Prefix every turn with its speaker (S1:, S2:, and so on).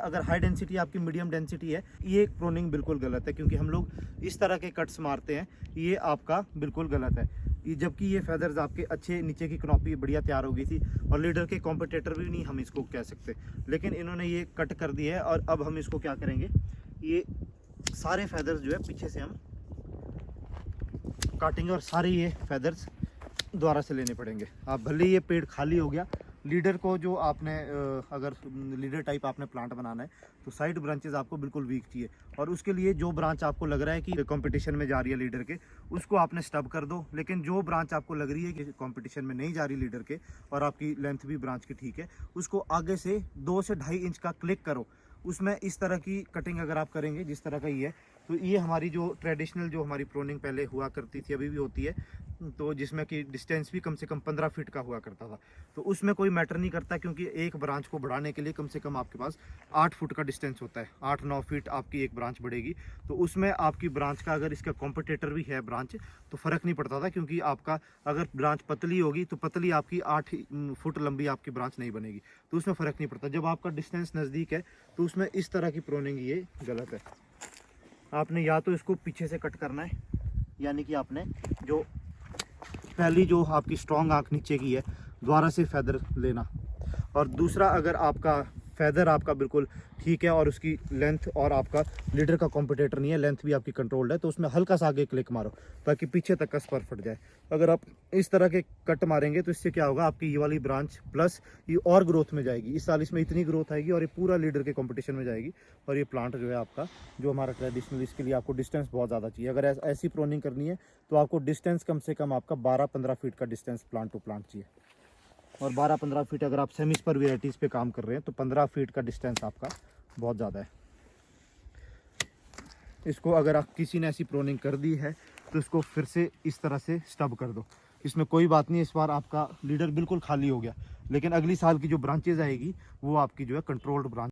S1: अगर high density आपकी medium density है, ये प्रोनिंग बिल्कुल गलत है, क्योंकि हम लोग इस तरह के कट्स मारते हैं, ये आपका बिल्कुल गलत है। जबकि ये फेदर्स आपके अच्छे, नीचे की कनॉपी बढ़िया तैयार हो गई थी और लीडर के कॉम्पिटिटर भी नहीं हम इसको कह सकते, लेकिन इन्होंने ये कट कर दिया है। और अब हम इसको क्या करेंगे, ये सारे फेदर्स जो है पीछे से हम काटेंगे और सारे ये फेदर्स दोबारा से लेने पड़ेंगे। आप भले ये पेड़ खाली हो गया, लीडर को जो आपने अगर लीडर टाइप आपने प्लांट बनाना है तो साइड ब्रांचेस आपको बिल्कुल वीक चाहिए, और उसके लिए जो ब्रांच आपको लग रहा है कि कंपटीशन में जा रही है लीडर के, उसको आपने स्टब कर दो। लेकिन जो ब्रांच आपको लग रही है कि कंपटीशन में नहीं जा रही लीडर के, और आपकी लेंथ भी ब्रांच की ठीक है, उसको आगे से 2 से 2.5 इंच का क्लिक करो। उसमें इस तरह की कटिंग अगर आप करेंगे जिस तरह का ये है, तो ये हमारी जो ट्रेडिशनल जो हमारी प्रोनिंग पहले हुआ करती थी, अभी भी होती है, तो जिसमें कि डिस्टेंस भी कम से कम 15 फीट का हुआ करता था। तो उसमें कोई मैटर नहीं करता, क्योंकि एक ब्रांच को बढ़ाने के लिए कम से कम आपके पास 8 फुट का डिस्टेंस होता है, 8-9 फीट आपकी एक ब्रांच बढ़ेगी। तो उसमें आपकी ब्रांच का अगर इसका कॉम्पिटिटर भी है ब्रांच, तो फ़र्क नहीं पड़ता था, क्योंकि आपका अगर ब्रांच पतली होगी तो पतली आपकी 8 फुट लंबी आपकी ब्रांच नहीं बनेगी, तो उसमें फ़र्क नहीं पड़ता। जब आपका डिस्टेंस नज़दीक है तो उसमें इस तरह की प्रोनिंग ये गलत है। आपने या तो इसको पीछे से कट करना है, यानी कि आपने जो पहली जो आपकी स्ट्रॉन्ग आंख नीचे की है, दोबारा से फेदर लेना। और दूसरा, अगर आपका फेदर आपका बिल्कुल ठीक है और उसकी लेंथ और आपका लीडर का कॉम्पिटिटर नहीं है, लेंथ भी आपकी कंट्रोल्ड है, तो उसमें हल्का सा आगे क्लिक मारो ताकि पीछे तक का स्पर फट जाए। अगर आप इस तरह के कट मारेंगे तो इससे क्या होगा, आपकी ये वाली ब्रांच प्लस ये और ग्रोथ में जाएगी। इस साल इसमें इतनी ग्रोथ आएगी और ये पूरा लीडर के कॉम्पिटिशन में जाएगी। और ये प्लांट जो है आपका, जो हमारा ट्रेडिशनल, इसके लिए आपको डिस्टेंस बहुत ज़्यादा चाहिए। अगर ऐसी प्रोनिंग करनी है तो आपको डिस्टेंस कम से कम आपका 12-15 फीट का डिस्टेंस प्लांट टू प्लांट चाहिए। और 12-15 फीट अगर आप सेमी स्पर वेराइटीज़ पे काम कर रहे हैं तो 15 फीट का डिस्टेंस आपका बहुत ज़्यादा है। इसको अगर आप किसी ने ऐसी प्रोनिंग कर दी है तो इसको फिर से इस तरह से स्टब कर दो। इसमें कोई बात नहीं, इस बार आपका लीडर बिल्कुल खाली हो गया, लेकिन अगली साल की जो ब्रांचेज आएगी वो आपकी जो है कंट्रोल्ड ब्रांच